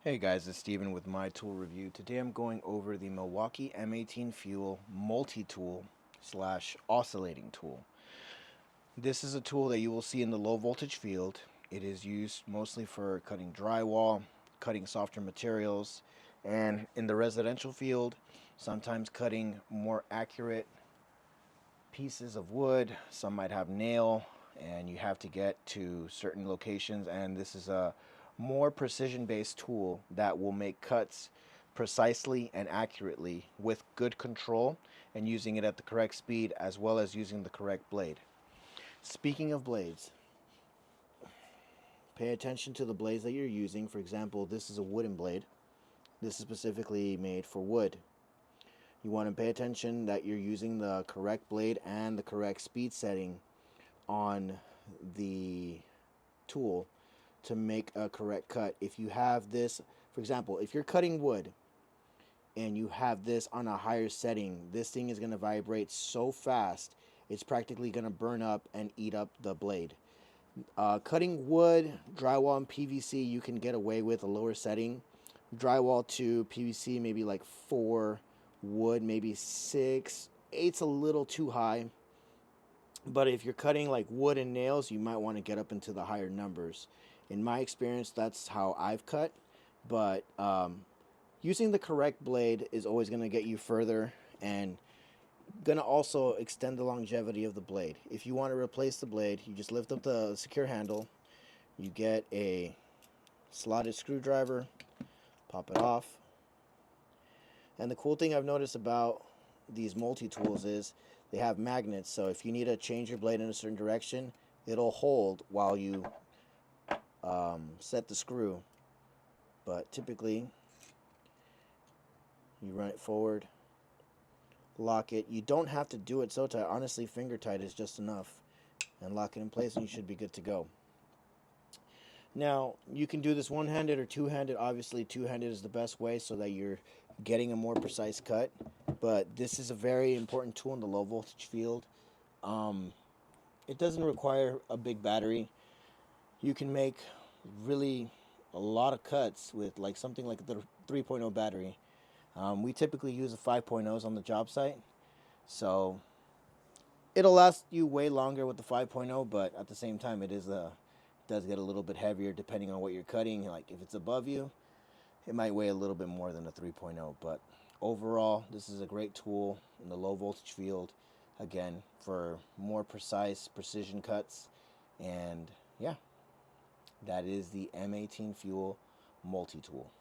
Hey guys, it's Steven with my tool review. Today I'm going over the Milwaukee M18 FUEL Multi tool slash oscillating tool. This is a tool that you will see in the low voltage field. It is used mostly for cutting drywall, cutting softer materials, and in the residential field, sometimes cutting more accurate pieces of wood. Some might have nail and you have to get to certain locations, and this is a more precision based tool that will make cuts precisely and accurately with good control and using it at the correct speed as well as using the correct blade. Speaking of blades, pay attention to the blades that you're using. For example, this is a wooden blade. This is specifically made for wood. You want to pay attention that you're using the correct blade and the correct speed setting on the tool to make a correct cut. If you have this, for example, if you're cutting wood and you have this on a higher setting, this thing is going to vibrate so fast it's practically going to burn up and eat up the blade. Cutting wood, drywall, and PVC you can get away with a lower setting. Drywall to PVC maybe like 4, wood maybe 6. 8's a little too high. But if you're cutting like wood and nails, you might want to get up into the higher numbers. In my experience, that's how I've cut. But using the correct blade is always going to get you further and going to also extend the longevity of the blade. If you want to replace the blade, you just lift up the secure handle. You get a slotted screwdriver, pop it off. And the cool thing I've noticed about these multi-tools is they have magnets, so if you need to change your blade in a certain direction, it'll hold while you set the screw. But typically, you run it forward, lock it. You don't have to do it so tight. Honestly, finger tight is just enough. And lock it in place and you should be good to go. Now, you can do this one-handed or two-handed. Obviously, two-handed is the best way so that you're getting a more precise cut. But this is a very important tool in the low voltage field. It doesn't require a big battery. You can make really a lot of cuts with like something like the 3.0 battery. We typically use the 5.0s on the job site. So it'll last you way longer with the 5.0, but at the same time, it does get a little bit heavier depending on what you're cutting. Like if it's above you, it might weigh a little bit more than a 3.0. But overall, this is a great tool in the low voltage field. Again, for more precise precision cuts. And yeah, that is the M18 FUEL Multi tool.